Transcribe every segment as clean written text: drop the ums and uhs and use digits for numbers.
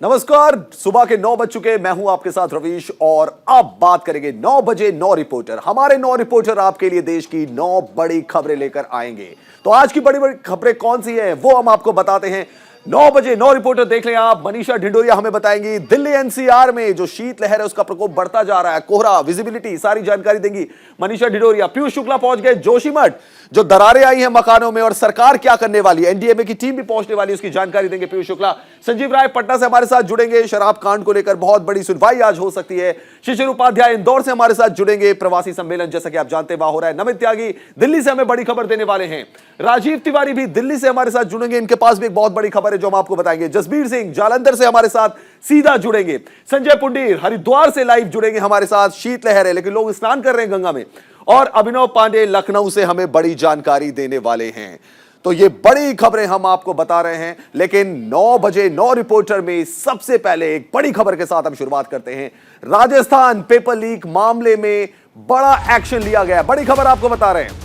नमस्कार, सुबह के 9 बज चुके। मैं हूं आपके साथ रवीश और अब बात करेंगे 9 बजे 9 रिपोर्टर। हमारे 9 रिपोर्टर आपके लिए देश की 9 बड़ी खबरें लेकर आएंगे। तो आज की बड़ी बड़ी खबरें कौन सी हैं वो हम आपको बताते हैं। 9 बजे 9 रिपोर्टर देख लें आप। मनीषा ढिंडोरिया हमें बताएंगी दिल्ली एनसीआर में जो शीतलहर है उसका प्रकोप बढ़ता जा रहा है, कोहरा, विजिबिलिटी, सारी जानकारी देंगी मनीषा ढिंडोरिया। पीयूष शुक्ला पहुंच गए जोशीमठ, जो दरारें आई हैं मकानों में और सरकार क्या करने वाली है, एनडीएमए की टीम भी पहुंचने वाली है, उसकी जानकारी देंगे पीयूष शुक्ला। संजीव राय पटना से हमारे साथ जुड़ेंगे, शराब कांड को लेकर बहुत बड़ी सुनवाई आज हो सकती है। शिशिर उपाध्याय इंदौर से हमारे साथ जुड़ेंगे, प्रवासी सम्मेलन जैसा कि आप जानते हैं वहां हो रहा है। नमित त्यागी दिल्ली से हमें बड़ी खबर देने वाले हैं। राजीव तिवारी भी दिल्ली से हमारे साथ जुड़ेंगे, इनके पास भी एक बहुत बड़ी खबर है जो हम आपको बताएंगे। जसबीर सिंह जालंधर से हमारे साथ सीधा जुड़ेंगे। संजय पुंडीर हरिद्वार से लाइव जुड़ेंगे हमारे साथ। शीतलहर है लेकिन लोग स्नान कर रहे हैं गंगा में। और अभिनव पांडे लखनऊ से हमें बड़ी जानकारी देने वाले हैं। तो ये बड़ी खबरें हम आपको बता रहे हैं, लेकिन 9 बजे 9 रिपोर्टर में सबसे पहले एक बड़ी खबर के साथ हम शुरुआत करते हैं। राजस्थान पेपर लीक मामले में बड़ा एक्शन लिया गया, बड़ी खबर आपको बता रहे हैं।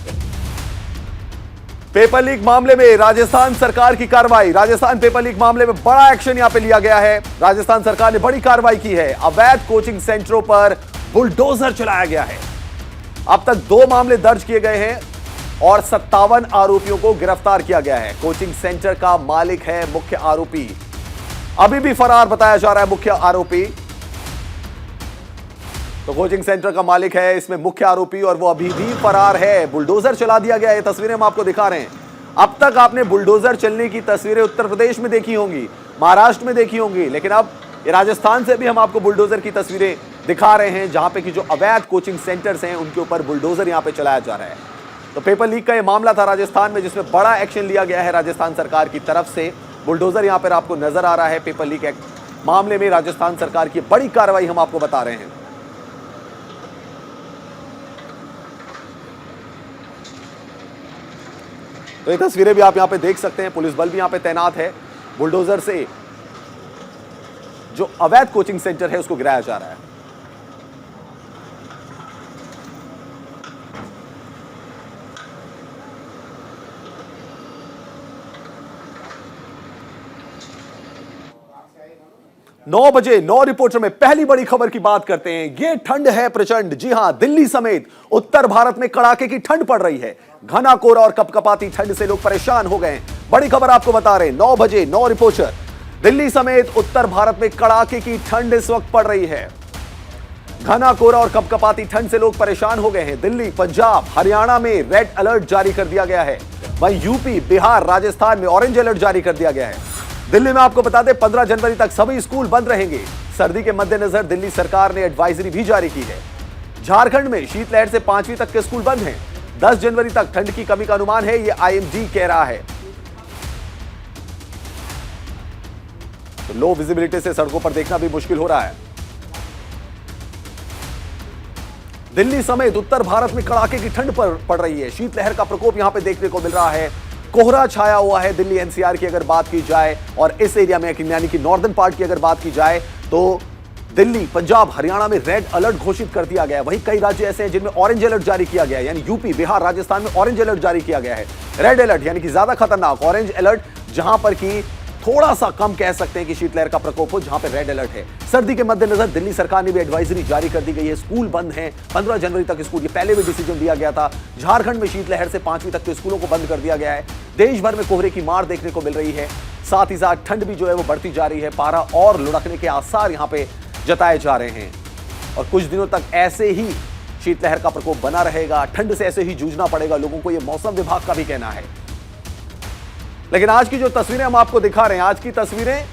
पेपर लीक मामले में राजस्थान सरकार की कार्रवाई। राजस्थान पेपर लीक मामले में बड़ा एक्शन यहां पे लिया गया है। राजस्थान सरकार ने बड़ी कार्रवाई की है। अवैध कोचिंग सेंटरों पर बुलडोजर चलाया गया है। अब तक 2 मामले दर्ज किए गए हैं और 57 आरोपियों को गिरफ्तार किया गया है। कोचिंग सेंटर का मालिक है मुख्य आरोपी, अभी भी फरार बताया जा रहा है मुख्य आरोपी। तो कोचिंग सेंटर का मालिक है इसमें मुख्य आरोपी और वो अभी भी फरार है। बुलडोजर चला दिया गया है, ये तस्वीरें हम आपको दिखा रहे हैं। अब तक आपने बुलडोजर चलने की तस्वीरें उत्तर प्रदेश में देखी होंगी, महाराष्ट्र में देखी होंगी, लेकिन अब राजस्थान से भी हम आपको बुलडोजर की तस्वीरें दिखा रहे हैं, जहां पे कि जो अवैध कोचिंग सेंटर्स हैं उनके ऊपर बुलडोजर यहां पे चलाया जा रहा है। तो पेपर लीक का ये मामला था राजस्थान में, जिसमें बड़ा एक्शन लिया गया है राजस्थान सरकार की तरफ से। बुलडोजर यहां पर आपको नजर आ रहा है। पेपर लीक एक्ट मामले में राजस्थान सरकार की बड़ी कार्रवाई हम आपको बता रहे हैं। तो ये तस्वीरें भी आप यहां पे देख सकते हैं। पुलिस बल भी यहां पे तैनात है। बुलडोजर से जो अवैध कोचिंग सेंटर है उसको गिराया जा रहा है। 9 बजे 9 रिपोर्टर में पहली बड़ी खबर की बात करते हैं। ये ठंड है प्रचंड। जी हां, दिल्ली समेत उत्तर भारत में कड़ाके की ठंड पड़ रही है। घना कोहरा और कपकपाती ठंड से लोग परेशान हो गए हैं। बड़ी खबर आपको बता रहे हैं 9 बजे 9 रिपोर्टर। दिल्ली समेत उत्तर भारत में कड़ाके की ठंड इस वक्त पड़ रही है। घना कोहरा और कपकपाती ठंड से लोग परेशान हो गए हैं। दिल्ली, पंजाब, हरियाणा में रेड अलर्ट जारी कर दिया गया है। वहीं यूपी, बिहार, राजस्थान में ऑरेंज अलर्ट जारी कर दिया गया है। दिल्ली में आपको बता दें 15 जनवरी तक सभी स्कूल बंद रहेंगे। सर्दी के मद्देनजर दिल्ली सरकार ने एडवाइजरी भी जारी की है। झारखंड में शीतलहर से 5वीं तक के स्कूल बंद हैं। 10 जनवरी तक ठंड की कमी का अनुमान है, यह आईएमडी कह रहा है। तो लो विजिबिलिटी से सड़कों पर देखना भी मुश्किल हो रहा है। दिल्ली समेत उत्तर भारत में कड़ाके की ठंड पड़ रही है। शीतलहर का प्रकोप यहां पे देखने को मिल रहा है। कोहरा छाया हुआ है दिल्ली एनसीआर की अगर बात की जाए, और इस एरिया में यानी कि नॉर्दर्न पार्ट की अगर बात की जाए तो दिल्ली, पंजाब, हरियाणा में रेड अलर्ट घोषित कर दिया गया है। वहीं कई राज्य ऐसे हैं जिनमें ऑरेंज अलर्ट जारी किया गया है, यानी यूपी, बिहार, राजस्थान में ऑरेंज अलर्ट जारी किया गया है। रेड अलर्ट यानी कि ज्यादा खतरनाक, ऑरेंज अलर्ट जहां पर कि थोड़ा सा कम कह सकते हैं कि शीतलहर का प्रकोप हो, जहां पर रेड अलर्ट है। सर्दी के मद्देनजर दिल्ली सरकार ने भी एडवाइजरी जारी कर दी गई है। स्कूल बंद हैं 15 जनवरी तक स्कूल, ये पहले भी डिसीजन लिया गया था। झारखंड में शीतलहर से 5वीं तक के स्कूलों को बंद कर दिया गया है। देश भर में कोहरे की मार देखने को मिल रही है। साथ ही साथ ठंड भी जो है वो बढ़ती जा रही है। पारा और लुढ़कने के आसार यहां पे जताए जा रहे हैं और कुछ दिनों तक ऐसे ही शीतलहर का प्रकोप बना रहेगा। ठंड से ऐसे ही जूझना पड़ेगा लोगों को, यह मौसम विभाग का भी कहना है। लेकिन आज की जो तस्वीरें हम आपको दिखा रहे हैं, आज की तस्वीरें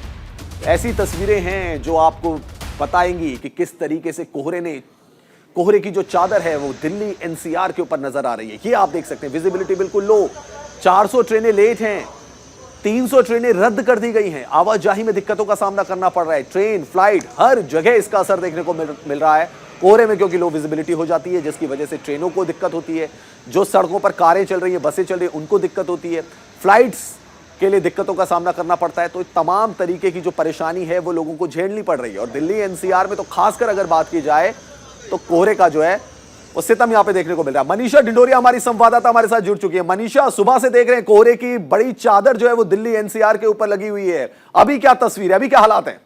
ऐसी तस्वीरें हैं जो आपको बताएंगी कि किस तरीके से कोहरे की जो चादर है वो दिल्ली एनसीआर के ऊपर नजर आ रही है। ये आप देख सकते हैं, विजिबिलिटी बिल्कुल लो। 400 ट्रेनें लेट हैं, 300 ट्रेनें रद्द कर दी गई हैं। आवाजाही में दिक्कतों का सामना करना पड़ रहा है। ट्रेन, फ्लाइट, हर जगह इसका असर देखने को मिल रहा है कोहरे में, क्योंकि लो विजिबिलिटी हो जाती है, जिसकी वजह से ट्रेनों को दिक्कत होती है। जो सड़कों पर कारें चल रही हैं, बसें चल रही हैं, उनको दिक्कत होती है। फ्लाइट्स के लिए दिक्कतों का सामना करना पड़ता है। तो तमाम तरीके की जो परेशानी है वो लोगों को झेलनी पड़ रही है। और दिल्ली एनसीआर में तो खासकर अगर बात की जाए तो कोहरे का जो है वो सितम यहां पे देखने को मिल रहा है। मनीषा ढिंडोरिया हमारी संवाददाता हमारे साथ जुड़ चुकी है। मनीषा, सुबह से देख रहे हैं कोहरे की बड़ी चादर जो है वो दिल्ली एनसीआर के ऊपर लगी हुई है। अभी क्या तस्वीर है, अभी क्या हालात हैं?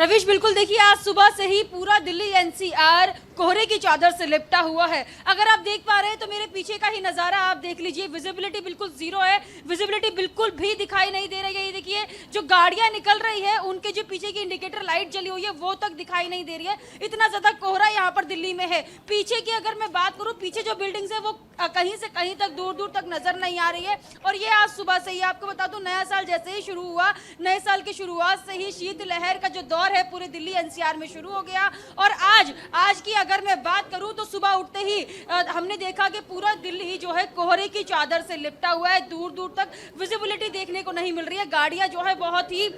रविश, बिल्कुल देखिए, आज सुबह से ही पूरा दिल्ली एनसीआर कोहरे की चादर से लिपटा हुआ है। अगर आप देख पा रहे हैं तो मेरे पीछे का ही नजारा आप देख लीजिए, विजिबिलिटी बिल्कुल जीरो है, विजिबिलिटी बिल्कुल भी दिखाई नहीं दे रही है। ये देखिए, जो गाड़ियां निकल रही है उनके जो पीछे की इंडिकेटर लाइट जली हुई है वो तक दिखाई नहीं दे रही है। इतना ज्यादा कोहरा यहाँ पर दिल्ली में है। पीछे की अगर मैं बात करूँ, पीछे जो बिल्डिंग्स है वो कहीं से कहीं तक, दूर दूर तक नजर नहीं आ रही है। और ये आज सुबह से ही, आपको बता दूं, नया साल जैसे ही शुरू हुआ, नए साल की शुरुआत से ही शीतलहर का जो दौर है पूरे दिल्ली एनसीआर में शुरू हो गया। और आज की अगर मैं बात करूं तो सुबह उठते ही हमने देखा कि पूरा दिल्ली जो है कोहरे की चादर से लिपटा हुआ है। दूर दूर तक विजिबिलिटी देखने को नहीं मिल रही है। गाड़ियां जो है बहुत ही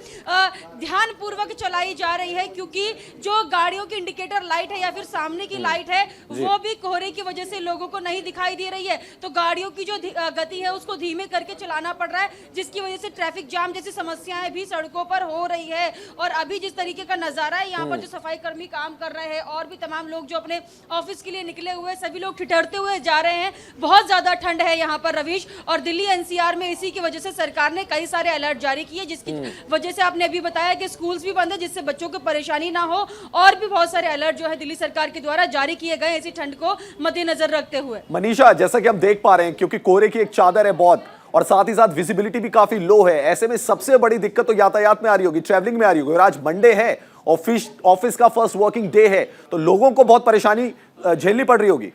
ध्यानपूर्वक चलाई जा रही है, क्योंकि जो गाड़ियों की इंडिकेटर लाइट है या फिर सामने की लाइट है वो भी कोहरे की वजह से लोगों को नहीं दिखाई दे रही है। तो गाड़ियों की जो गति है उसको धीमे करके चलाना पड़ रहा है, जिसकी वजह से ट्रैफिक जाम जैसी समस्याएं भी सड़कों पर हो रही है। और अभी जिस तरीके का नजारा है, यहाँ पर जो सफाई कर्मी काम कर रहे हैं और भी तमाम लोग जो अपने ऑफिस के लिए निकले हुए, सभी लोग ठिठुरते हुए जा रहे हैं। बहुत ज्यादा ठंड है यहाँ पर रवीश, और दिल्ली एनसीआर में इसी की वजह से सरकार ने कई सारे अलर्ट जारी किए, जिसकी वजह से आपने अभी बताया कि स्कूल्स भी बंद है, जिससे बच्चों को परेशानी ना हो। और भी बहुत सारे अलर्ट जो है दिल्ली सरकार के द्वारा जारी किए गए इसी ठंड को मद्देनजर रखते हुए। मनीषा, जैसा कि हम देख पा रहे हैं, क्योंकि कोहरे की एक चादर है बहुत, और साथ ही साथ विजिबिलिटी भी काफी लो है, ऐसे में सबसे बड़ी दिक्कत तो यातायात में आ रही होगी, ट्रैवलिंग में आ रही होगी। और आज मंडे है, ऑफिस का फर्स्ट वर्किंग डे है, तो लोगों को बहुत परेशानी झेलनी पड़ रही होगी।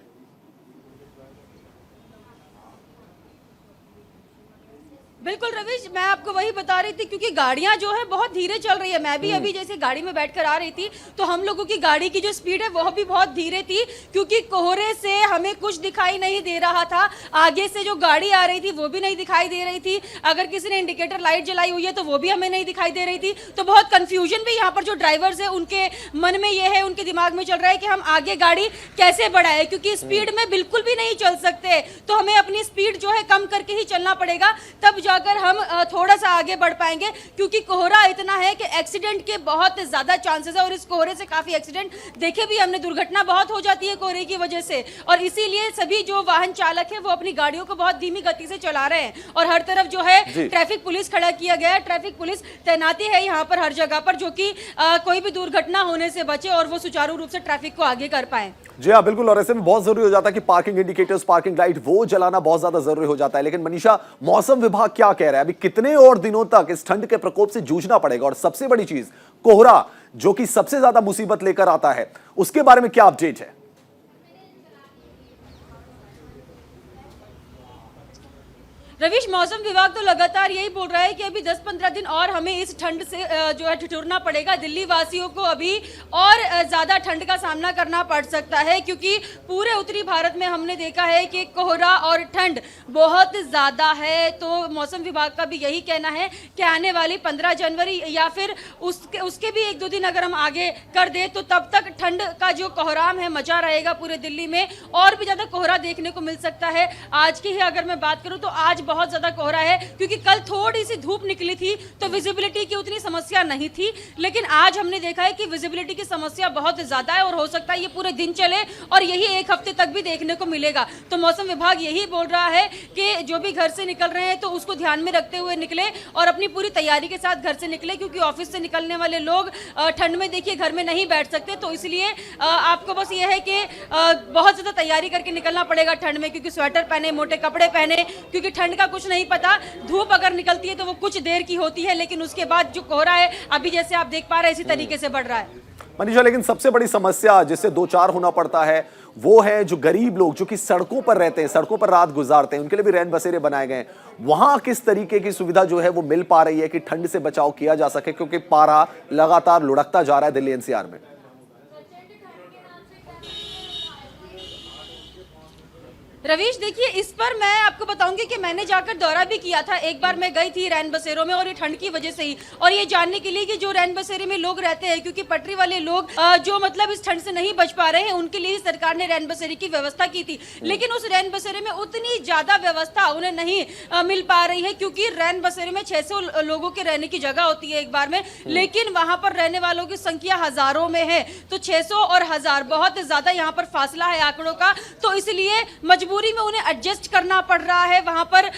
बिल्कुल रवीश, मैं आपको वही बता रही थी, क्योंकि गाड़ियां जो है बहुत धीरे चल रही है। मैं भी अभी जैसे गाड़ी में बैठकर आ रही थी तो हम लोगों की गाड़ी की जो स्पीड है वह भी बहुत धीरे थी, क्योंकि कोहरे से हमें कुछ दिखाई नहीं दे रहा था। आगे से जो गाड़ी आ रही थी वो भी नहीं दिखाई दे रही थी। अगर किसी ने इंडिकेटर लाइट जलाई हुई है तो वो भी हमें नहीं दिखाई दे रही थी। तो बहुत कंफ्यूजन भी यहाँ पर जो ड्राइवर्स है उनके मन में ये है, उनके दिमाग में चल रहा है कि हम आगे गाड़ी कैसे बढ़ाए, क्योंकि स्पीड में बिल्कुल भी नहीं चल सकते। तो हमें अपनी स्पीड जो है कम करके ही चलना पड़ेगा, तब जाकर हम थोड़ा सा आगे बढ़ पाएंगे, क्योंकि कोहरा इतना है कि एक्सीडेंट के बहुत ज्यादा चांसेस है। और इस कोहरे से काफी एक्सीडेंट देखे भी हमने, दुर्घटना बहुत हो जाती है कोहरे की वजह से। और इसीलिए सभी जो वाहन चालक है वो अपनी गाड़ियों को बहुत धीमी गति से चला रहे हैं। और हर तरफ जो है ट्रैफिक पुलिस खड़ा किया गया है, ट्रैफिक पुलिस तैनाती है यहाँ पर हर जगह पर, जो कि कोई भी दुर्घटना होने से बचे और वो सुचारू रूप से ट्रैफिक को आगे कर पाए। जी हाँ, बिल्कुल। और ऐसे में बहुत जरूरी हो जाता है कि पार्किंग इंडिकेटर्स, पार्किंग लाइट वो जलाना बहुत ज्यादा जरूरी हो जाता है। लेकिन मनीषा, मौसम विभाग क्या कह रहा है, अभी कितने और दिनों तक इस ठंड के प्रकोप से जूझना पड़ेगा? और सबसे बड़ी चीज, कोहरा जो कि सबसे ज्यादा मुसीबत लेकर आता है, उसके बारे में क्या अपडेट है? रवीश, मौसम विभाग तो लगातार यही बोल रहा है कि अभी 10-15 दिन और हमें इस ठंड से जो है ठिठुरना पड़ेगा। दिल्ली वासियों को अभी और ज़्यादा ठंड का सामना करना पड़ सकता है, क्योंकि पूरे उत्तरी भारत में हमने देखा है कि कोहरा और ठंड बहुत ज़्यादा है। तो मौसम विभाग का भी यही कहना है कि आने वाली 15 जनवरी या फिर उसके भी 1-2 दिन अगर हम आगे कर दें तो तब तक ठंड का जो कोहराम है मचा रहेगा पूरे दिल्ली में, और भी ज़्यादा कोहरा देखने को मिल सकता है। आज की ही अगर मैं बात करूँ तो आज बहुत ज्यादा कोहरा है, क्योंकि कल थोड़ी सी धूप निकली थी तो विजिबिलिटी की उतनी समस्या नहीं थी, लेकिन आज हमने देखा है कि विजिबिलिटी की समस्या बहुत ज्यादा है और हो सकता है ये पूरे दिन चले और यही एक हफ्ते तक भी देखने को मिलेगा। तो मौसम विभाग यही बोल रहा है कि जो भी घर से निकल रहे हैं तो उसको ध्यान में रखते हुए निकले और अपनी पूरी तैयारी के साथ घर से निकले, क्योंकि ऑफिस से निकलने वाले लोग ठंड में देखिए घर में नहीं बैठ सकते। तो इसलिए आपको बस ये है कि बहुत ज्यादा तैयारी करके निकलना पड़ेगा ठंड में, क्योंकि स्वेटर पहने, मोटे कपड़े पहने, क्योंकि ठंड का कुछ नहीं पता। धूप अगर निकलती है तो वो कुछ देर की होती है, लेकिन उसके बाद जो कोहरा है अभी जैसे आप देख पा रहे हैं इसी तरीके से बढ़ रहा है। मनीषा, लेकिन सबसे बड़ी समस्या जिससे दो चार होना पड़ता है वो है जो गरीब लोग जो कि सड़कों पर रहते हैं, सड़कों पर रात गुजारते हैं, उनके लिए भी रैन बसेरे बनाए गए हैं। वहां किस तरीके की सुविधा जो है वो मिल पा रही है कि ठंड से बचाव किया जा सके, क्योंकि पारा लगातार लुढ़कता जा रहा है दिल्ली एनसीआर में? रवीश, देखिए इस पर मैं आपको बताऊंगी कि मैंने जाकर दौरा भी किया था। एक बार मैं गई थी रैन बसेरों में और ये ठंड की वजह से ही, और ये जानने के लिए कि जो रैन बसेरे में लोग रहते हैं, क्योंकि पटरी वाले लोग जो मतलब इस ठंड से नहीं बच पा रहे हैं, उनके लिए सरकार ने रैन बसेरे की व्यवस्था की थी। लेकिन उस रैन बसेरे में उतनी ज्यादा व्यवस्था उन्हें नहीं मिल पा रही है, क्योंकि रैन बसेरे में 600 लोगों के रहने की जगह होती है एक बार में, लेकिन वहां पर रहने वालों की संख्या हजारों में है। तो 600 और 1000 बहुत ज्यादा यहाँ पर फासला है आंकड़ों का। तो इसलिए मजबूर मजबूरी में उन्हें एडजस्ट करना पड़ रहा है वहां पर,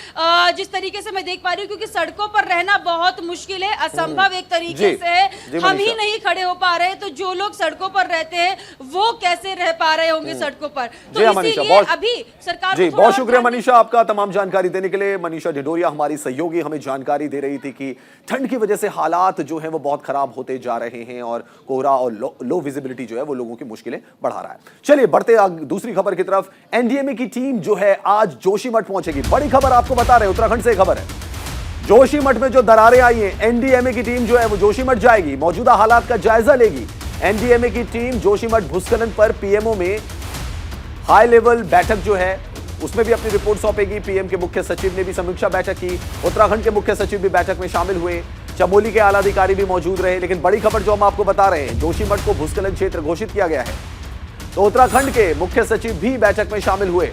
जिस तरीके से मैं देख पा रही हूँ, क्योंकि सड़कों पर रहना बहुत मुश्किल है, असंभव एक तरीके से है। हम ही नहीं खड़े हो पा रहे, तो जो लोग सड़कों पर रहते हैं वो कैसे रह पा रहे होंगे सड़कों पर। तो इसीलिए अभी सरकार जी, बहुत शुक्रिया मनीषा आपका तमाम जानकारी देने के लिए। मनीषा ढिंडोरिया हमारी सहयोगी हमें जानकारी दे रही थी कि ठंड की वजह से हालात जो है वो बहुत खराब होते जा रहे हैं और कोहरा और लो विजिबिलिटी जो है वो लोगों की मुश्किलें बढ़ा रहा है। चलिए बढ़ते दूसरी खबर की तरफ। एनडीएमए की टीम जो है आज जोशीमठ पहुंचेगी। बड़ी खबर आपको बता रहे हैं, उत्तराखंड से खबर है। जोशीमठ में जो दरारें आई हैं, एनडीएमए की टीम जो है वो जोशीमठ जाएगी, मौजूदा हालात का जायजा लेगी। एनडीएमए की टीम जोशीमठ भूस्खलन पर पीएमओ में हाई लेवल बैठक जो है उसमें भी अपनी रिपोर्ट सौंपेगी। पीएम के मुख्य सचिव ने भी समीक्षा बैठक की, उत्तराखंड के मुख्य सचिव भी बैठक में शामिल हुए, चमोली के आला अधिकारी भी मौजूद रहे। लेकिन बड़ी खबर जो हम आपको बता रहे हैं, जोशीमठ को भूस्खलन क्षेत्र घोषित किया गया है, तो उत्तराखंड के मुख्य सचिव भी बैठक में शामिल हुए,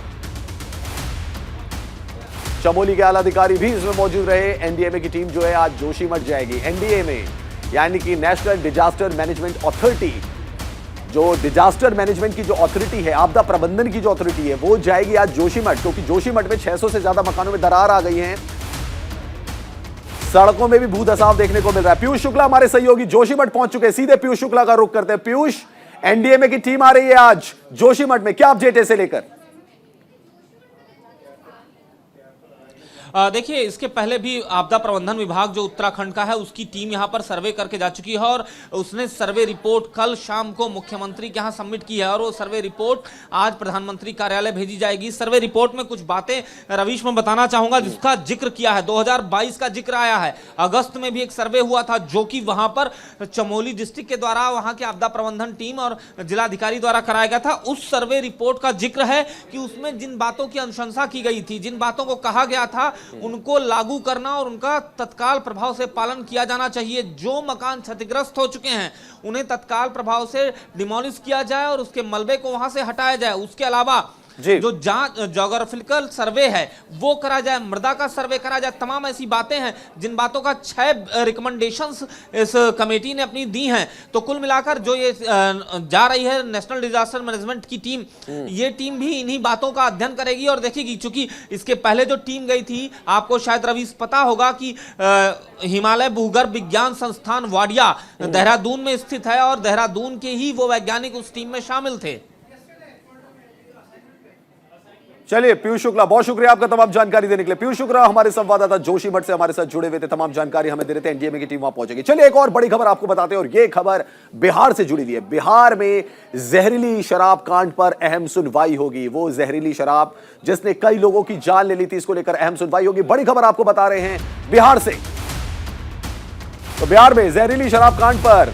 चमोली के आला अधिकारी भी इसमें मौजूद रहे। एनडीएमए की टीम जो है आज जोशीमठ जाएगी। एनडीएमए यानी कि नेशनल डिजास्टर मैनेजमेंट अथॉरिटी, जो डिजास्टर मैनेजमेंट की जो अथॉरिटी है, आपदा प्रबंधन की जो अथॉरिटी है, वो जाएगी आज जोशीमठ, क्योंकि जोशीमठ में 600 से ज्यादा मकानों में दरार आ गई है, सड़कों में भी भूधसाव देखने को मिल रहा है। पीयूष शुक्ला हमारे सहयोगी जोशीमठ पहुंच चुके हैं, सीधे पीयूष शुक्ला का रुख करते हैं। पीयूष, एनडीएमए की टीम आ रही है आज जोशीमठ में, क्या अपडेट है इसे लेकर? देखिए, इसके पहले भी आपदा प्रबंधन विभाग जो उत्तराखंड का है उसकी टीम यहां पर सर्वे करके जा चुकी है और उसने सर्वे रिपोर्ट कल शाम को मुख्यमंत्री के यहां सबमिट की है और वो सर्वे रिपोर्ट आज प्रधानमंत्री कार्यालय भेजी जाएगी। सर्वे रिपोर्ट में कुछ बातें रवीश मैं बताना चाहूंगा जिसका जिक्र किया है। 2022 का जिक्र आया है, अगस्त में भी एक सर्वे हुआ था जो कि वहां पर चमोली डिस्ट्रिक्ट के द्वारा वहां के आपदा प्रबंधन टीम और जिलाधिकारी द्वारा कराया गया था। उस सर्वे रिपोर्ट का जिक्र है कि उसमें जिन बातों की अनुशंसा की गई थी, जिन बातों को कहा गया था, उनको लागू करना और उनका तत्काल प्रभाव से पालन किया जाना चाहिए। जो मकान क्षतिग्रस्त हो चुके हैं उन्हें तत्काल प्रभाव से डिमोलिश किया जाए और उसके मलबे को वहां से हटाया जाए। उसके अलावा जो ज्योग्राफिकल सर्वे है वो करा जाए, मृदा का सर्वे करा जाए। तमाम ऐसी बातें हैं जिन बातों का 6 रिकमेंडेशंस इस कमेटी ने अपनी दी हैं। तो कुल मिलाकर जो ये जा रही है नेशनल डिजास्टर मैनेजमेंट की टीम, ये टीम भी इन्हीं बातों का अध्ययन करेगी और देखेगी। चूंकि इसके पहले जो टीम गई थी, आपको शायद रवीश पता होगा कि हिमालय भूगर्भ विज्ञान संस्थान वाडिया देहरादून में स्थित है और देहरादून के ही वो वैज्ञानिक उस टीम में शामिल थे। चलिए पीयूष शुक्ला, बहुत शुक्रिया आपका तमाम जानकारी देने के लिए। पीयूष शुक्ला हमारे संवाददाता जोशीमठ से हमारे साथ जुड़े हुए थे, तमाम जानकारी हमें दे रहे थे। एनडीएमए की टीम वहां पहुंचेगी। चलिए एक और बड़ी खबर आपको बताते हैं और यह खबर बिहार से जुड़ी हुई है। बिहार में जहरीली शराब कांड पर अहम सुनवाई होगी। वो जहरीली शराब जिसने कई लोगों की जान ले ली थी, इसको लेकर अहम सुनवाई होगी। बड़ी खबर आपको बता रहे हैं बिहार से। तो बिहार में जहरीली शराब कांड पर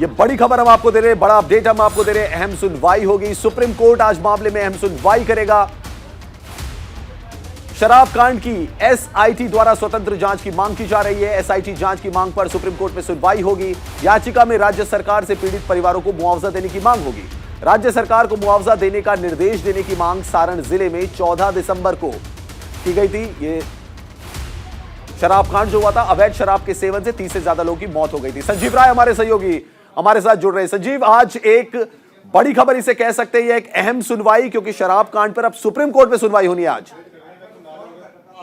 ये बड़ी खबर हम आपको दे रहे हैं, बड़ा अपडेट हम आपको दे रहे हैं। अहम सुनवाई होगी, सुप्रीम कोर्ट आज मामले में अहम सुनवाई करेगा। शराब कांड की एसआईटी द्वारा स्वतंत्र जांच की मांग की जा रही है। एसआईटी जांच की मांग पर सुप्रीम कोर्ट में सुनवाई होगी। याचिका में राज्य सरकार से पीड़ित परिवारों को मुआवजा देने की मांग होगी। राज्य सरकार को मुआवजा देने का निर्देश देने की मांग सारण जिले में 14 दिसंबर को की गई थी। ये शराब कांड जो हुआ था, अवैध शराब के सेवन से 30 से ज्यादा लोगों की मौत हो गई थी। संजीव राय हमारे सहयोगी हमारे साथ जुड़ रहे हैं। संजीव, आज एक बड़ी खबर इसे कह सकते हैं, एक अहम सुनवाई, क्योंकि शराब कांड पर अब सुप्रीम कोर्ट में सुनवाई होनी है आज।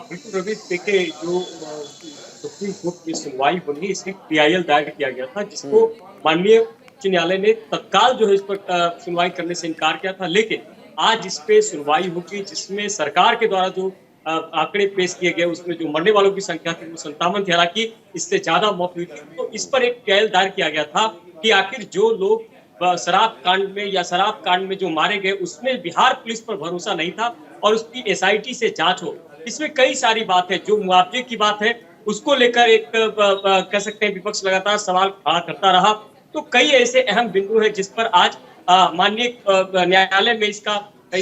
बिल्कुल रवि, देखिए जो सुप्रीम कोर्ट में सुनवाई होनी है, इसमें पीआईएल दायर किया गया था जिसको माननीय उच्च न्यायालय ने तत्काल जो है इस पर सुनवाई करने से इनकार किया था। लेकिन आज इस पे सुनवाई होगी जिसमें सरकार के द्वारा जो आंकड़े पेश किए गए उसमें जो मरने वालों की संख्या थी वो 57 थी, हालांकि इससे ज्यादा मौत हुई थी। तो इस पर एक पीआईएल दायर किया गया था कि आखिर जो लोग शराब कांड में या शराब कांड में जो मारे गए उसमें बिहार पुलिस पर भरोसा नहीं था और उसकी एसआईटी से जांच हो। इसमें कई सारी बात है, जो मुआवजे की बात है उसको लेकर एक कह सकते हैं विपक्ष लगातार सवाल खड़ा करता रहा। तो कई ऐसे अहम बिंदु हैं जिस पर आज माननीय न्यायालय में इस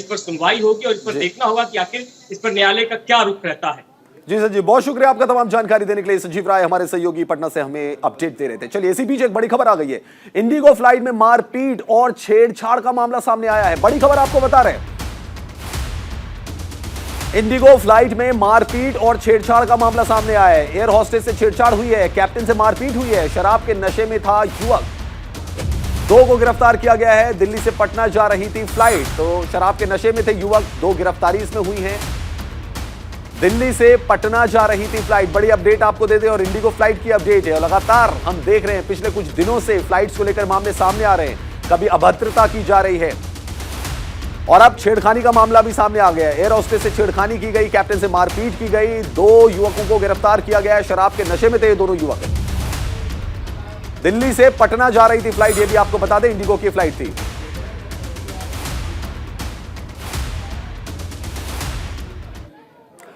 पर सुनवाई होगी और इस पर देखना होगा कि आखिर इस पर न्यायालय का क्या रुख रहता है। जी संजीव, बहुत शुक्रिया आपका तमाम जानकारी देने के लिए। संजीव राय हमारे सहयोगी पटना से हमें अपडेट दे रहे थे। चलिए इसी बीच एक बड़ी खबर आ गई है। इंडिगो फ्लाइट में मारपीट और छेड़छाड़ का मामला सामने आया है। बड़ी खबर आपको बता रहे हैं, इंडिगो फ्लाइट में मारपीट और छेड़छाड़ का मामला सामने आया है। एयर होस्टेस से छेड़छाड़ हुई है, कैप्टन से मारपीट हुई है। शराब के नशे में था युवक। 2 को गिरफ्तार किया गया है। दिल्ली से पटना जा रही थी फ्लाइट, तो शराब के नशे में थे युवक। 2 गिरफ्तारी इसमें हुई हैं। दिल्ली से पटना जा रही थी फ्लाइट। बड़ी अपडेट आपको दे दें और इंडिगो फ्लाइट की अपडेट है। और लगातार हम देख रहे हैं पिछले कुछ दिनों से फ्लाइट्स को लेकर मामले सामने आ रहे हैं। कभी अभद्रता की जा रही है और अब छेड़खानी का मामला भी सामने आ गया है। एयर होस्टेस से छेड़खानी की गई, कैप्टन से मारपीट की गई। 2 युवकों को गिरफ्तार किया गया है। शराब के नशे में थे ये दोनों युवक। दिल्ली से पटना जा रही थी फ्लाइट, ये भी आपको बता दें इंडिगो की फ्लाइट थी।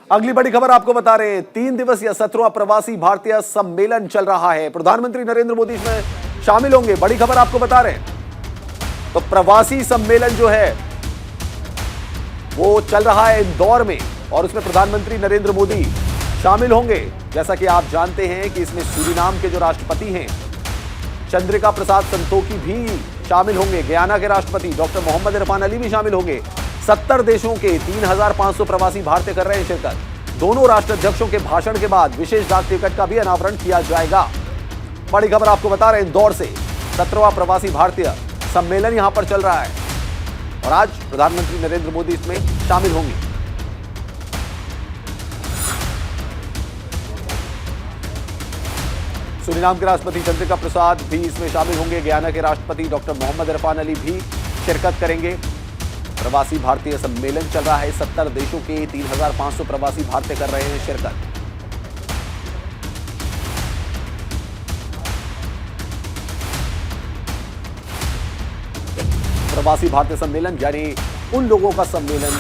अगली बड़ी खबर आपको बता रहे हैं, 3 दिवसीय 17वां प्रवासी भारतीय सम्मेलन चल रहा है। प्रधानमंत्री नरेंद्र मोदी इसमें शामिल होंगे। बड़ी खबर आपको बता रहे हैं। तो प्रवासी सम्मेलन जो है वो चल रहा है इंदौर में और उसमें प्रधानमंत्री नरेंद्र मोदी शामिल होंगे। जैसा कि आप जानते हैं कि इसमें सूरीनाम के जो राष्ट्रपति हैं चंद्रिका प्रसाद संतोखी भी शामिल होंगे। गयाना के राष्ट्रपति डॉक्टर मोहम्मद इरफान अली भी शामिल होंगे। 70 देशों के 3500 प्रवासी भारतीय कर रहे हैं शिरकत। दोनों राष्ट्राध्यक्षों के भाषण के बाद विशेष डाक टिकट का भी अनावरण किया जाएगा। बड़ी खबर आपको बता रहे हैं इंदौर से, 17वां प्रवासी भारतीय सम्मेलन यहां पर चल रहा है और आज प्रधानमंत्री नरेंद्र मोदी इसमें शामिल होंगे। सूरीनाम के राष्ट्रपति चंद्रिका प्रसाद भी इसमें शामिल होंगे। गयाना के राष्ट्रपति डॉक्टर मोहम्मद इरफान अली भी शिरकत करेंगे। प्रवासी भारतीय सम्मेलन चल रहा है। 70 देशों के 3500 प्रवासी भारतीय कर रहे हैं शिरकत। प्रवासी भारतीय सम्मेलन यानी उन लोगों का सम्मेलन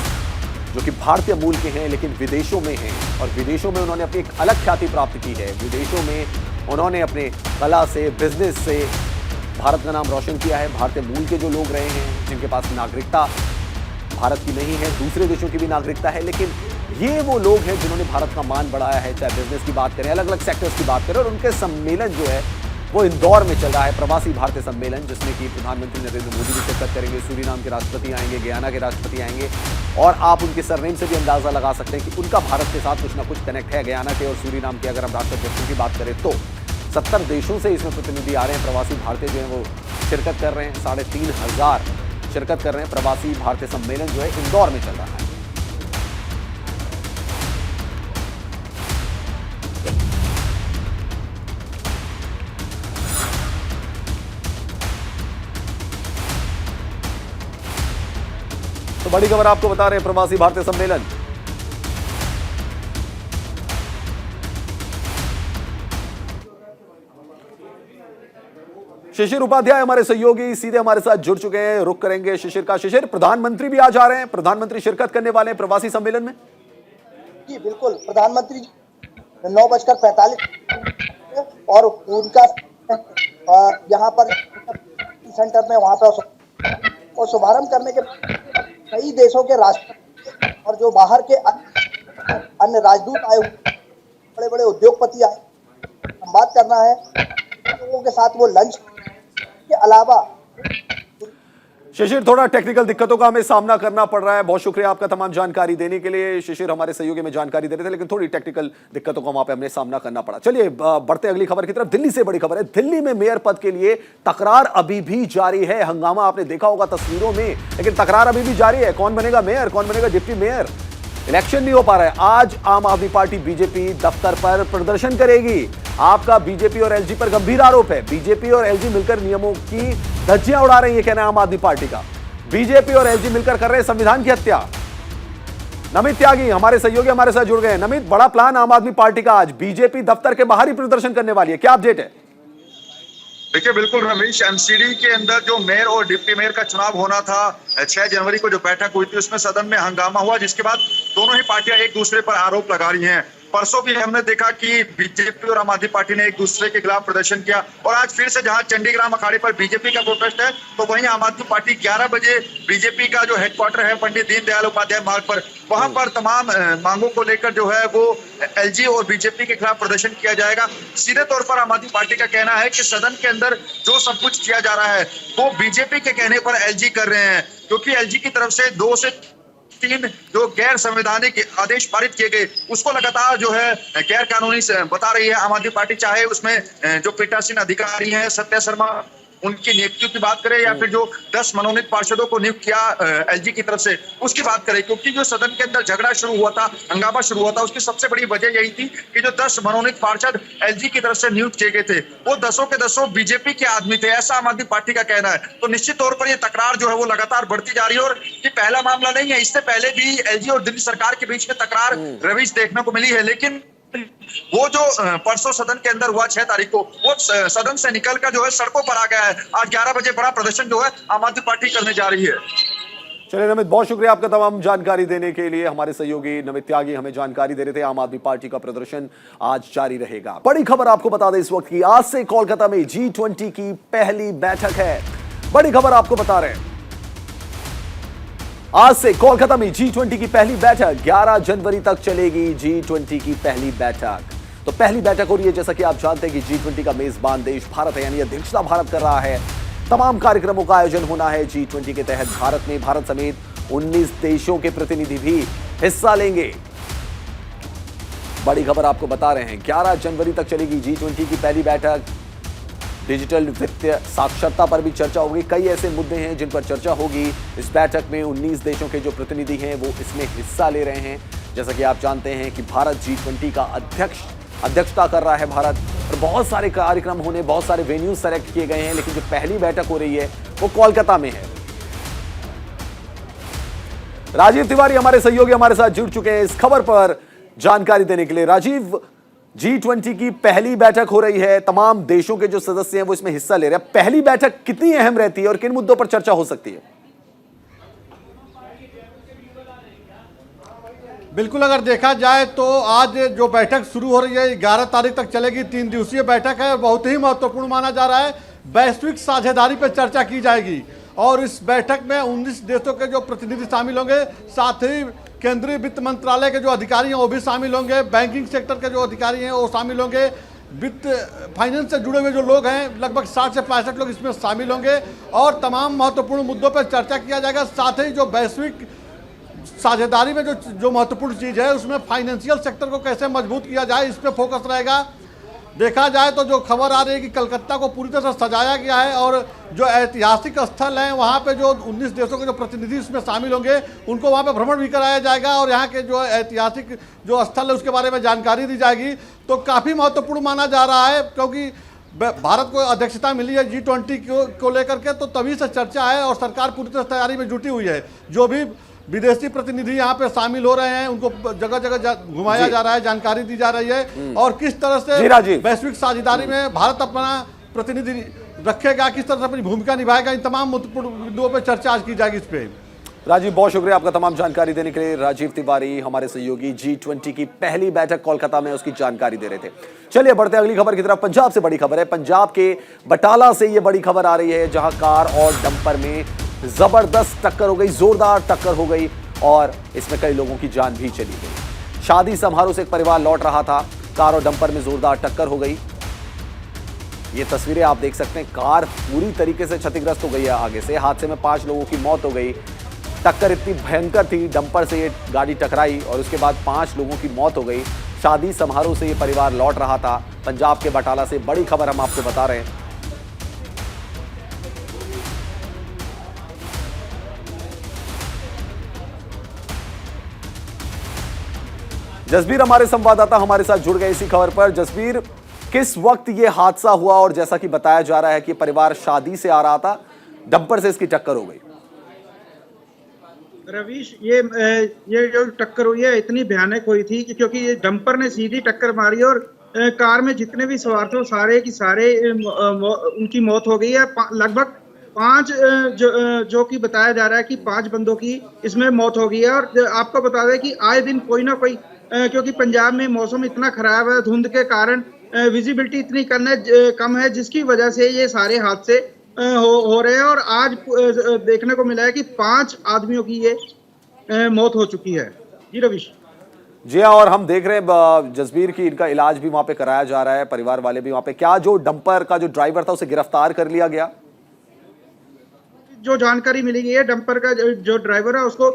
जो कि भारतीय मूल के हैं लेकिन विदेशों में हैं और विदेशों में उन्होंने अपनी एक अलग ख्याति प्राप्त की है। विदेशों में उन्होंने अपने कला से, बिजनेस से भारत का नाम रोशन किया है। भारतीय मूल के जो लोग रहे हैं, जिनके पास नागरिकता भारत की नहीं है, दूसरे देशों की भी नागरिकता है, लेकिन ये वो लोग हैं जिन्होंने भारत का मान बढ़ाया है। चाहे बिजनेस की बात करें, अलग अलग सेक्टर्स की बात करें, और उनके सम्मेलन जो है वो इंदौर में चल रहा है, प्रवासी भारतीय सम्मेलन, जिसमें कि प्रधानमंत्री नरेंद्र मोदी भी शिरकत करेंगे। सूरीनाम के राष्ट्रपति आएंगे, गयाना के राष्ट्रपति आएंगे और आप उनके सरनेम से भी अंदाजा लगा सकते हैं कि उनका भारत के साथ कुछ ना कुछ कनेक्ट है। गयाना के और सूरीनाम के अगर हम राष्ट्राध्यक्षों की बात करें तो 70 देशों से इसमें प्रतिनिधि आ रहे हैं। प्रवासी भारतीय जो है वो शिरकत कर रहे हैं। 3500 शिरकत कर रहे हैं। प्रवासी भारतीय सम्मेलन जो है इंदौर में चल रहा है। तो बड़ी खबर आपको बता रहे हैं, प्रवासी भारतीय सम्मेलन शिशिर उपाध्याय हमारे सहयोगी सीधे हमारे साथ जुड़ चुके हैं। रुक करेंगे शिशिर का। शिशिर, प्रधानमंत्री भी आज आ रहे हैं, प्रधानमंत्री शिरकत करने वाले हैं प्रवासी सम्मेलन में। जी बिल्कुल, प्रधानमंत्री 9:45 और उनका यहाँ पर सेंटर में वहां पर और शुभारंभ करने के कई देशों के राष्ट्रपति और जो बाहर के अन्य राजदूत आए हुए, बड़े बड़े उद्योगपति आए, संवाद करना है लोगों के साथ। वो लंच के अलावा शिशिर, थोड़ा टेक्निकल दिक्कतों का हमें सामना करना पड़ रहा है। बहुत शुक्रिया आपका तमाम जानकारी देने के लिए। शिशिर हमारे सहयोगी में जानकारी दे रहे थे, लेकिन थोड़ी टेक्निकल दिक्कतों का वहां पे हमें सामना करना पड़ा। चलिए बढ़ते अगली खबर की तरफ। दिल्ली से बड़ी खबर है। दिल्ली में मेयर पद के लिए तकरार अभी भी जारी है। हंगामा आपने देखा होगा तस्वीरों में, लेकिन तकरार अभी भी जारी है। कौन बनेगा मेयर, कौन बनेगा डिप्टी मेयर, इलेक्शन नहीं हो पा रहा है। आज आम आदमी पार्टी बीजेपी दफ्तर पर प्रदर्शन करेगी। आपका बीजेपी और एलजी पर गंभीर आरोप है। बीजेपी और एलजी मिलकर नियमों की धज्जियां उड़ा रही है, कहना है आम आदमी पार्टी का। बीजेपी और एलजी मिलकर कर रहे हैं संविधान की हत्या। नमित त्यागी हमारे सहयोगी हमारे साथ जुड़ गए हैं। नमित, बड़ा प्लान आम आदमी पार्टी का, आज बीजेपी दफ्तर के बाहर ही प्रदर्शन करने वाली है, क्या अपडेट है? देखिए बिल्कुल रमेश, एमसीडी के अंदर जो मेयर और डिप्टी मेयर का चुनाव होना था 6 जनवरी को जो बैठक हुई थी, उसमें सदन में हंगामा हुआ, जिसके बाद दोनों ही पार्टियां एक दूसरे पर आरोप लगा रही हैं। परसों भी हमने देखा कि बीजेपी और आम आदमी पार्टी ने एक दूसरे के खिलाफ प्रदर्शन किया, और आज फिर से जहां चंडीग्राम अखाड़े पर बीजेपी का प्रोटेस्ट है, तो वहीं आम आदमी पार्टी 11 बजे बीजेपी का जो हेडक्वार्टर है पंडित दीनदयाल उपाध्याय मार्ग पर, वहां पर तमाम मांगों को लेकर जो है वो एलजी और बीजेपी के खिलाफ प्रदर्शन किया जाएगा। सीधे तौर पर आम आदमी पार्टी का कहना है कि सदन के अंदर जो सब कुछ किया जा रहा है वो बीजेपी के कहने पर एलजी कर रहे हैं, क्योंकि एलजी की तरफ से 2 से 3 जो गैर संवैधानिक आदेश पारित किए गए, उसको लगातार जो है गैर कानूनी बता रही है आम आदमी पार्टी। चाहे उसमें जो पीठासीन अधिकारी हैं सत्या शर्मा उनकी नियुक्तियों की बात करें या फिर जो 10 मनोनीत पार्षदों को नियुक्त किया एलजी की तरफ से, उसकी बात करें, क्योंकि जो सदन के अंदर झगड़ा शुरू हुआ था, हंगामा शुरू हुआ था, उसकी सबसे बड़ी वजह यही थी कि जो 10 मनोनीत पार्षद एलजी की तरफ से नियुक्त किए गए थे वो 10 के 10 बीजेपी के आदमी थे, ऐसा आम आदमी पार्टी का कहना है। तो निश्चित तौर पर ये तकरार जो है वो लगातार बढ़ती जा रही है और ये पहला मामला नहीं है। इससे पहले भी एलजी और दिल्ली सरकार के बीच में तकरार रविश देखने को मिली है, लेकिन वो जो परसों सदन के अंदर हुआ 6 तारीख को, वो सदन से निकलकर जो है सड़कों पर आ गया है। आज 11 बजे बड़ा प्रदर्शन जो है आम आदमी पार्टी करने जा रही है। चलिए नमित, बहुत शुक्रिया आपका तमाम जानकारी देने के लिए। हमारे सहयोगी नमित त्यागी हमें जानकारी दे रहे थे। आम आदमी पार्टी का प्रदर्शन आज जारी रहेगा। बड़ी खबर आपको बता दें इस वक्त की, आज से कोलकाता में G20 की पहली बैठक है। बड़ी खबर आपको बता रहे हैं, आज से कोलकाता में G20 की पहली बैठक 11 जनवरी तक चलेगी। G20 की पहली बैठक, तो पहली बैठक हो रही है। जैसा कि आप जानते हैं कि G20 का मेजबान देश भारत है, यानी अध्यक्षता भारत कर रहा है। तमाम कार्यक्रमों का आयोजन होना है G20 के तहत। भारत समेत 19 देशों के प्रतिनिधि भी हिस्सा लेंगे। बड़ी खबर आपको बता रहे हैं, 11 जनवरी तक चलेगी G20 की पहली बैठक। डिजिटल वित्तीय साक्षरता पर भी चर्चा होगी। कई ऐसे मुद्दे हैं जिन पर चर्चा होगी। इस बैठक में 19 देशों के जो प्रतिनिधि हैं वो इसमें हिस्सा ले रहे हैं। जैसा कि आप जानते हैं कि भारत G20 का अध्यक्षता कर रहा है भारत, और बहुत सारे कार्यक्रम होने, बहुत सारे वेन्यू सेलेक्ट किए गए हैं, लेकिन जो पहली बैठक हो रही है वो कोलकाता में है। राजीव तिवारी हमारे सहयोगी हमारे साथ जुड़ चुके हैं इस खबर पर जानकारी देने के लिए। राजीव, G20 की पहली बैठक हो रही है, तमाम देशों के जो सदस्य हैं वो इसमें हिस्सा ले रहे हैं। पहली बैठक कितनी अहम रहती है और किन मुद्दों पर चर्चा हो सकती है? बिल्कुल, अगर देखा जाए तो आज जो बैठक शुरू हो रही है 11 तारीख तक चलेगी। 3 दिवसीय बैठक है, बहुत ही महत्वपूर्ण माना जा रहा है। वैश्विक साझेदारी पर चर्चा की जाएगी और इस बैठक में 19 देशों के जो प्रतिनिधि शामिल होंगे, साथ ही केंद्रीय वित्त मंत्रालय के जो अधिकारी हैं वो भी शामिल होंगे, बैंकिंग सेक्टर के जो अधिकारी हैं वो शामिल होंगे, वित्त फाइनेंस से जुड़े हुए जो लोग हैं लगभग 60 से 65 लोग इसमें शामिल होंगे और तमाम महत्वपूर्ण मुद्दों पर चर्चा किया जाएगा। साथ ही जो वैश्विक साझेदारी में जो महत्वपूर्ण चीज़ है उसमें फाइनेंशियल सेक्टर को कैसे मजबूत किया जाए, इस पर फोकस रहेगा। देखा जाए तो जो खबर आ रही है कि कलकत्ता को पूरी तरह से सजाया गया है और जो ऐतिहासिक स्थल हैं वहाँ पे जो 19 देशों के जो प्रतिनिधि इसमें शामिल होंगे उनको वहाँ पे भ्रमण भी कराया जाएगा और यहाँ के जो ऐतिहासिक जो स्थल है उसके बारे में जानकारी दी जाएगी। तो काफ़ी महत्वपूर्ण माना जा रहा है, क्योंकि भारत को अध्यक्षता मिली है G20 को लेकर के, तो तभी से चर्चा है और सरकार पूरी तरह तैयारी में जुटी हुई है। जो भी विदेशी प्रतिनिधि यहाँ पे शामिल हो रहे हैं उनको जगह जगह घुमाया जा रहा है, जानकारी दी जा रही है और किस तरह से वैश्विक साझेदारी में भारत अपना प्रतिनिधि रखेगा, किस तरह से अपनी भूमिका निभाएगा, इन तमाम मुद्दों पर चर्चा आज की जाएगी। इस पे राजीव, बहुत शुक्रिया आपका तमाम जानकारी देने के लिए। राजीव तिवारी हमारे सहयोगी G20 की पहली बैठक कोलकाता में उसकी जानकारी दे रहे थे। चलिए बढ़ते अगली खबर की तरफ। पंजाब से बड़ी खबर है। पंजाब के बटाला से ये बड़ी खबर आ रही है, जहां कार और डंपर में जबरदस्त टक्कर हो गई, जोरदार टक्कर हो गई और इसमें कई लोगों की जान भी चली गई। शादी समारोह से एक परिवार लौट रहा था, कार और डंपर में जोरदार टक्कर हो गई। ये तस्वीरें आप देख सकते हैं, कार पूरी तरीके से क्षतिग्रस्त हो गई है आगे से। हादसे में 5 लोगों की मौत हो गई। टक्कर इतनी भयंकर थी, डंपर से ये गाड़ी टकराई और उसके बाद 5 लोगों की मौत हो गई। शादी समारोह से ये परिवार लौट रहा था। पंजाब के बटाला से बड़ी खबर हम आपको बता रहे हैं। जसबीर हमारे संवाददाता हमारे साथ जुड़ गए इसी खबर पर। जसबीर, किस वक्त ये हादसा हुआ और जैसा कि बताया जा रहा है कि परिवार शादी से आ रहा था, डंपर से इसकी टक्कर हो गई। रवीश, ये जो टक्कर हुई है इतनी भयानक हुई थी कि क्योंकि ये डंपर ने सीधी टक्कर मारी और कार में जितने भी सवार थे सारे की सारे उनकी मौत हो गई है। लगभग 5 जो कि बताया जा रहा है कि 5 बंदों की इसमें मौत हो गई है। और आपको बता दें कि आए दिन कोई ना कोई, क्योंकि पंजाब में मौसम इतना खराब है, धुंध के कारण विजिबिलिटी इतनी कम है, जिसकी वजह से ये सारे हादसे हो रहे हैं। और आज देखने को मिला है कि 5 आदमियों की ये मौत हो चुकी है। जी रविश। जी हाँ, और हम देख रहे हैं जसबीर की इनका इलाज भी वहां पे कराया जा रहा है, परिवार वाले भी वहां पे। क्या जो डंपर का जो ड्राइवर था उसे गिरफ्तार कर लिया गया? जो जानकारी मिली गई है, डंपर का जो ड्राइवर है उसको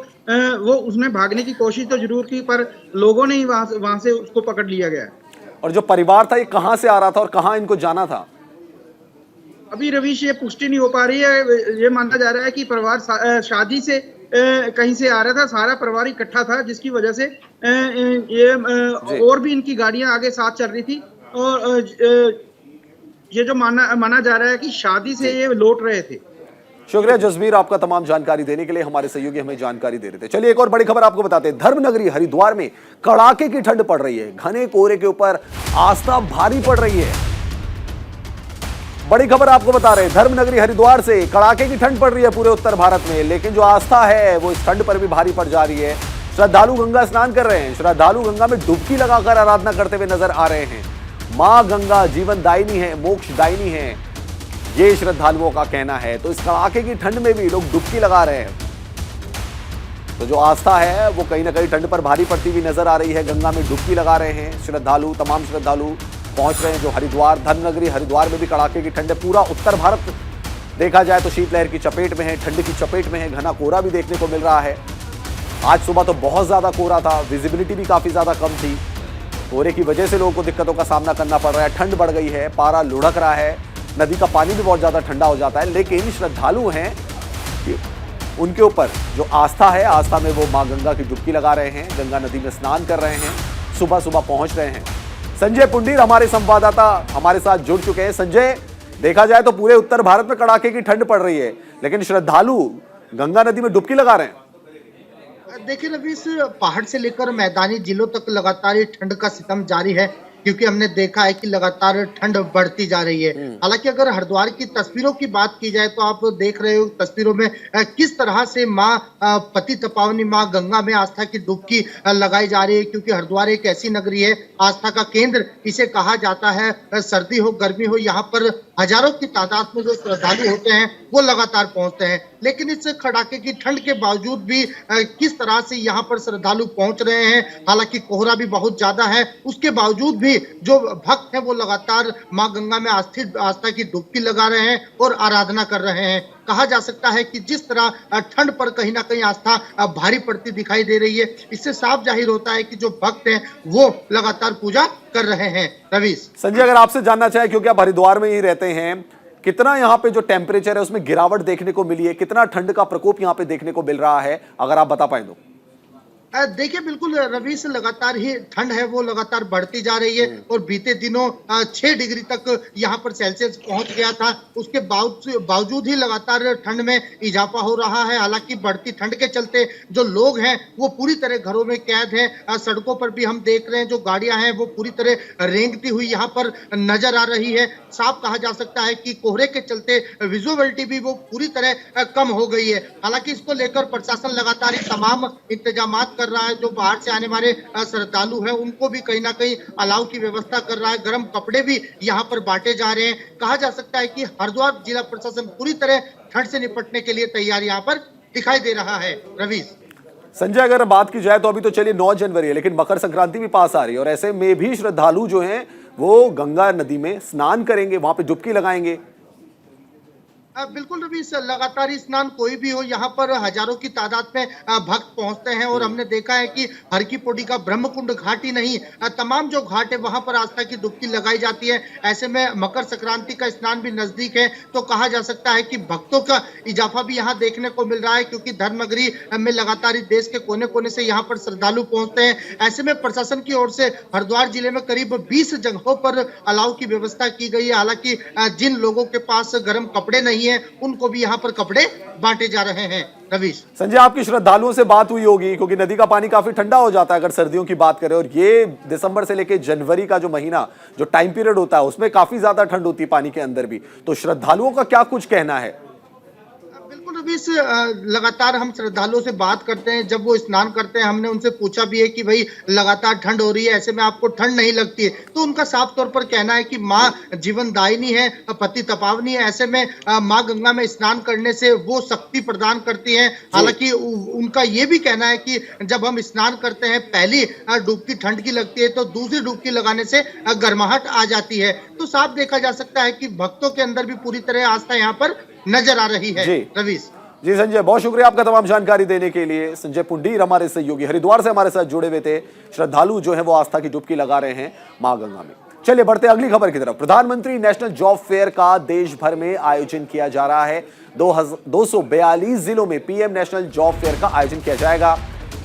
उसने भागने की कोशिश तो जरूर की, पर लोगों ने ही वहां से उसको पकड़ लिया गया। और जो परिवार था ये कहां से आ रहा था और कहां इनको जाना था? अभी रवीश ये पुष्टि नहीं हो पा रही है। ये माना जा रहा है कि परिवार शादी से कहीं से आ रहा था, सारा परिवार इकट्ठा था, जिसकी वजह से और भी इनकी गाड़ियां आगे साथ चल रही थी। और ये जो माना जा रहा है कि शादी से ये लौट रहे थे। शुक्रिया जसबीर, आपका तमाम जानकारी देने के लिए। हमारे सहयोगी हमें जानकारी दे रहे थे। चलिए एक और बड़ी खबर आपको बताते हैं। धर्मनगरी हरिद्वार में कड़ाके की ठंड पड़ रही है। घने कोहरे के ऊपर आस्था भारी पड़ रही है। बड़ी खबर आपको बता रहे हैं, धर्मनगरी हरिद्वार से कड़ाके की ठंड पड़ रही है पूरे उत्तर भारत में, लेकिन जो आस्था है वो इस ठंड पर भी भारी पड़ जा रही है। श्रद्धालु गंगा स्नान कर रहे हैं। श्रद्धालु गंगा में डुबकी लगाकर आराधना करते हुए नजर आ रहे हैं। मां गंगा जीवन दायिनी है, मोक्ष दायिनी है, ये श्रद्धालुओं का कहना है। तो इस कड़ाके की ठंड में भी लोग डुबकी लगा रहे हैं। तो जो आस्था है वो कहीं ना कहीं ठंड पर भारी पड़ती हुई नजर आ रही है। गंगा में डुबकी लगा रहे हैं श्रद्धालु, तमाम श्रद्धालु पहुंच रहे हैं जो हरिद्वार, धर्मनगरी हरिद्वार में भी कड़ाके की ठंड है। पूरा उत्तर भारत देखा जाए तो शीतलहर की चपेट में है, ठंड की चपेट में है। घना कोहरा भी देखने को मिल रहा है। आज सुबह तो बहुत ज्यादा कोहरा था, विजिबिलिटी भी काफी ज्यादा कम थी। कोहरे की वजह से लोगों को दिक्कतों का सामना करना पड़ रहा है। ठंड बढ़ गई है, पारा लुढ़क रहा है, नदी का पानी भी बहुत ज्यादा ठंडा हो जाता है। लेकिन श्रद्धालु हैं, उनके ऊपर जो आस्था है, आस्था में वो मां गंगा की डुबकी लगा रहे हैं, गंगा नदी में स्नान कर रहे हैं, सुबह सुबह पहुंच रहे हैं। संजय पुंडीर हमारे संवाददाता हमारे साथ जुड़ चुके हैं। संजय, देखा जाए तो पूरे उत्तर भारत में कड़ाके की ठंड पड़ रही है, लेकिन श्रद्धालु गंगा नदी में डुबकी लगा रहे हैं। देखिए रवीश, पहाड़ से लेकर मैदानी जिलों तक लगातार ये ठंड का सितम जारी है, क्योंकि हमने देखा है कि लगातार ठंड बढ़ती जा रही है। हालांकि अगर हरिद्वार की तस्वीरों की बात की जाए तो आप देख रहे हो तस्वीरों में किस तरह से मां पतित पावनी मां गंगा में आस्था की डुबकी लगाई जा रही है, क्योंकि हरिद्वार एक ऐसी नगरी है, आस्था का केंद्र इसे कहा जाता है। सर्दी हो गर्मी हो, यहाँ पर हजारों की तादाद में जो श्रद्धालु होते हैं वो लगातार पहुंचते हैं। लेकिन इस कड़ाके की ठंड के बावजूद भी किस तरह से यहाँ पर श्रद्धालु पहुंच रहे हैं, हालांकि कोहरा भी बहुत ज्यादा है, उसके बावजूद भी जो भक्त हैं वो लगातार मां गंगा में आस्था की डुबकी लगा रहे हैं और आराधना कर रहे हैं। कहा जा सकता है कि जिस तरह ठंड पर कहीं ना कहीं आस्था भारी पड़ती दिखाई दे रही है, इससे साफ जाहिर होता है कि जो भक्त हैं वो लगातार पूजा कर रहे हैं। रवीश, संजय, अगर आपसे जानना चाहे, क्योंकि आप हरिद्वार में ही रहते हैं, कितना यहाँ पे जो टेम्परेचर है उसमें गिरावट देखने को मिली है, कितना ठंड का प्रकोप यहाँ पे देखने को मिल रहा है, अगर आप बता पाए तो। देखिए बिल्कुल रवीश, लगातार ही ठंड है वो लगातार बढ़ती जा रही है और बीते दिनों 6 डिग्री तक यहाँ पर सेल्सियस पहुंच गया था। उसके बावजूद ही लगातार ठंड में इजाफा हो रहा है। हालांकि बढ़ती ठंड के चलते जो लोग हैं वो पूरी तरह घरों में कैद हैं। सड़कों पर भी हम देख रहे हैं जो गाड़ियां हैं वो पूरी तरह रेंगती हुई यहाँ पर नजर आ रही है। साफ कहा जा सकता है कि कोहरे के चलते विजुअलिटी भी वो पूरी तरह कम हो गई है। हालांकि इसको लेकर प्रशासन लगातार तमाम इंतजाम कर रहा है। जो बाहर से आने वाले श्रद्धालु हैं उनको भी कहीं ना कहीं अलाव की व्यवस्था कर रहा है। गर्म कपड़े भी यहाँ पर बांटे जा रहे हैं। कहा जा सकता है कि हरिद्वार जिला प्रशासन पूरी तरह ठंड से निपटने के लिए तैयार यहाँ पर दिखाई दे रहा है। रवीश, संजय, अगर बात की जाए तो अभी तो चलिए 9 जनवरी है, लेकिन मकर संक्रांति भी पास आ रही है और ऐसे में भी श्रद्धालु जो हैं वो गंगा नदी में स्नान करेंगे, वहां पे डुबकी लगाएंगे। बिल्कुल रवीश, लगातार स्नान कोई भी हो, यहाँ पर हजारों की तादाद में भक्त पहुंचते हैं और हमने देखा है कि हर की पौड़ी का ब्रह्मकुंड घाट ही नहीं, तमाम जो घाट है वहां पर आस्था की डुबकी लगाई जाती है। ऐसे में मकर संक्रांति का स्नान भी नजदीक है, तो कहा जा सकता है कि भक्तों का इजाफा भी यहाँ देखने को मिल रहा है, क्योंकि धर्मनगरी में लगातार देश के कोने कोने से यहाँ पर श्रद्धालु पहुंचते हैं। ऐसे में प्रशासन की ओर से हरिद्वार जिले में करीब 20 जगहों पर अलाव की व्यवस्था की गई है। हालांकि जिन लोगों के पास गर्म कपड़े नहीं है उनको भी यहाँ पर कपड़े बांटे जा रहे हैं। रवीश, संजय, आपकी श्रद्धालुओं से बात हुई होगी, क्योंकि नदी का पानी काफी ठंडा हो जाता है अगर सर्दियों की बात करें, और ये दिसंबर से लेकर जनवरी का जो महीना, जो टाइम पीरियड होता है, उसमें काफी ज्यादा ठंड होती है पानी के अंदर भी। तो श्रद्धालुओं का क्या कुछ कहना है? बिल्कुल रवीश, लगातार हम श्रद्धालुओं से बात करते हैं, जब वो स्नान करते हैं हमने उनसे पूछा भी है कि भाई लगातार ठंड हो रही है, ऐसे में आपको ठंड नहीं लगती है? तो उनका साफ तौर पर कहना है कि माँ जीवन दायिनी है, पति तपावनी है। ऐसे में माँ गंगा में स्नान करने से वो शक्ति प्रदान करती है। हालांकि उनका ये भी कहना है कि जब हम स्नान करते हैं, पहली डुबकी ठंड की लगती है तो दूसरी डुबकी लगाने से गर्माहट आ जाती है। तो साफ देखा जा सकता है कि भक्तों के अंदर भी पूरी तरह आस्था यहाँ पर नजर आ रही है। रवीश जी, संजय, बहुत शुक्रिया आपका तमाम जानकारी देने के लिए। संजय पुंडीर हमारे सहयोगी हरिद्वार से हमारे साथ जुड़े हुए थे। श्रद्धालु जो है वो आस्था की डुबकी लगा रहे हैं मां गंगा में। चलिए बढ़ते अगली खबर की तरफ। प्रधानमंत्री नेशनल जॉब फेयर का देश भर में आयोजन किया जा रहा है। 242 जिलों में पीएम नेशनल जॉब फेयर का आयोजन किया जाएगा।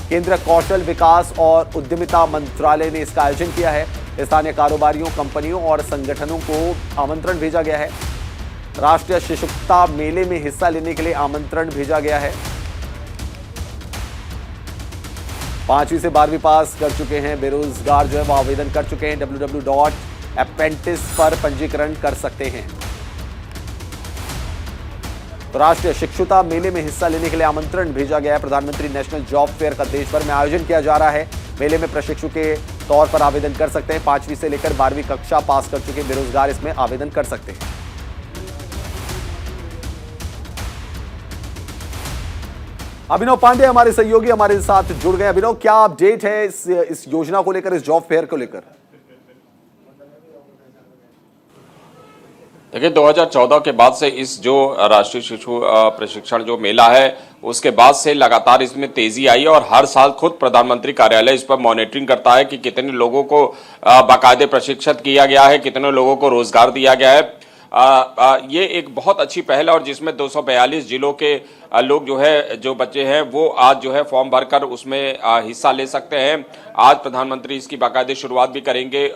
केंद्रीय कौशल विकास और उद्यमिता मंत्रालय ने इसका आयोजन किया है। स्थानीय कारोबारियों, कंपनियों और संगठनों को आमंत्रण भेजा गया है। राष्ट्रीय शिशुता मेले में हिस्सा लेने के लिए आमंत्रण भेजा गया है। 5वीं से 12वीं पास कर चुके हैं बेरोजगार जो है वो आवेदन कर चुके हैं। www.apprentice पर पंजीकरण कर सकते हैं। तो राष्ट्रीय शिक्षुता मेले में हिस्सा लेने के लिए आमंत्रण भेजा गया है। प्रधानमंत्री नेशनल जॉब फेयर का देश भर में आयोजन किया जा रहा है। मेले में प्रशिक्षु के तौर पर आवेदन कर सकते हैं। 5वीं से लेकर 12वीं कक्षा पास कर चुके बेरोजगार इसमें आवेदन कर सकते हैं। अभिनव पांडे हमारे सहयोगी हमारे साथ जुड़ गए। अभिनव, क्या अपडेट है इस योजना को लेकर, इस जॉब फेयर को लेकर? देखिए 2014 के बाद से इस जो राष्ट्रीय शिशु प्रशिक्षण जो मेला है उसके बाद से लगातार इसमें तेजी आई और हर साल खुद प्रधानमंत्री कार्यालय इस पर मॉनिटरिंग करता है कि कितने लोगों को बाकायदे प्रशिक्षित किया गया है, कितने लोगों को रोजगार दिया गया है। ये एक बहुत अच्छी पहल है और जिसमें 242 जिलों के लोग जो है, जो बच्चे हैं वो आज जो है फॉर्म भरकर उसमें हिस्सा ले सकते हैं। आज प्रधानमंत्री इसकी बाकायदे शुरुआत भी करेंगे।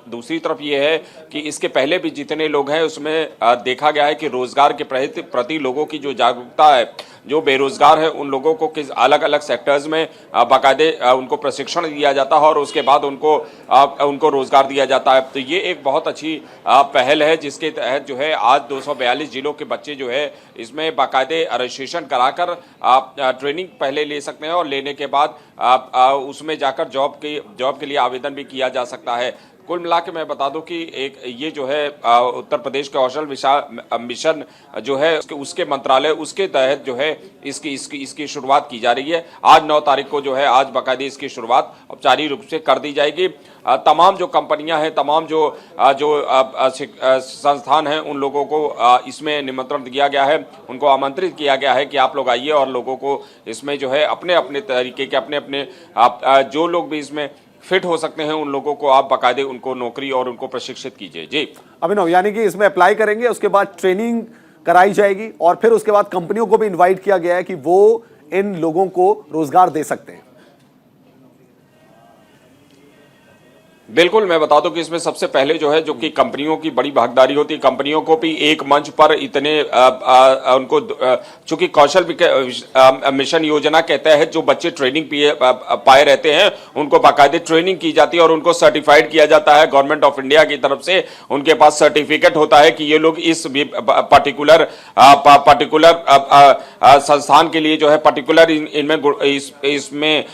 दूसरी तरफ ये है कि इसके पहले भी जितने लोग हैं उसमें देखा गया है कि रोजगार के प्रति लोगों की जो जागरूकता है, जो बेरोजगार है उन लोगों को किस अलग अलग सेक्टर्स में बाकायदे उनको प्रशिक्षण दिया जाता है और उसके बाद उनको रोजगार दिया जाता है। तो ये एक बहुत अच्छी पहल है जिसके तहत जो है आज 242 जिलों के बच्चे जो है इसमें बाकायदे रजिस्ट्रेशन कराकर आप ट्रेनिंग पहले ले सकते हैं और लेने के बाद उसमें जाकर जॉब के लिए आवेदन भी किया जा सकता है। कुल मिला के मैं बता दूं कि एक ये जो है उत्तर प्रदेश के कौशल मिशन जो है उसके मंत्रालय उसके तहत जो है इसकी शुरुआत की जा रही है। आज 9 तारीख को जो है आज बाकायदे इसकी शुरुआत औपचारिक रूप से कर दी जाएगी। तमाम जो कंपनियां हैं, तमाम जो संस्थान हैं, उन लोगों को इसमें निमंत्रण दिया गया है, उनको आमंत्रित किया गया है कि आप लोग आइए और लोगों को इसमें जो है अपने अपने तरीके के अपने जो लोग भी इसमें फिट हो सकते हैं उन लोगों को आप बाकायदे उनको नौकरी और उनको प्रशिक्षित कीजिए। जी अभिनव, यानी कि इसमें अप्लाई करेंगे, उसके बाद ट्रेनिंग कराई जाएगी और फिर उसके बाद कंपनियों को भी इनवाइट किया गया है कि वो इन लोगों को रोजगार दे सकते हैं। बिल्कुल, मैं बता दूं कि इसमें सबसे पहले जो है जो कि कंपनियों की बड़ी भागीदारी होती है, कंपनियों को भी एक मंच पर इतने उनको चूंकि कौशल मिशन योजना के तहत जो बच्चे ट्रेनिंग पाए रहते हैं उनको बाकायदे ट्रेनिंग की जाती है और उनको सर्टिफाइड किया जाता है गवर्नमेंट ऑफ इंडिया की तरफ से। उनके पास सर्टिफिकेट होता है कि ये लोग इस पर्टिकुलर संस्थान के लिए जो है पर्टिकुलर इसमें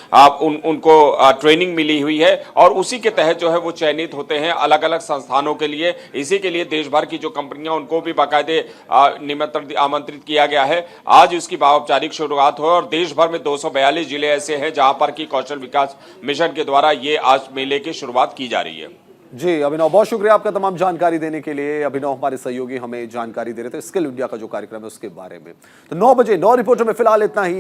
उनको ट्रेनिंग मिली हुई है और उसी के तहत जो है वो चयनित होते हैं अलग अलग संस्थानों के लिए। इसी के लिए देश भर की जो कंपनियां उनको भी बाकायदे आमंत्रित किया गया है। आज इसकी औपचारिक शुरुआत हो और देश भर में 242 जिले ऐसे हैं जहां पर की कौशल विकास मिशन के द्वारा ये आज मेले की शुरुआत की जा रही है। जी अभिनव, बहुत शुक्रिया आपका तमाम जानकारी देने के लिए। अभिनव हमारे सहयोगी हमें जानकारी दे रहे थे स्किल इंडिया का जो कार्यक्रम है उसके बारे में। तो 9 बजे 9 रिपोर्टर में फिलहाल इतना ही।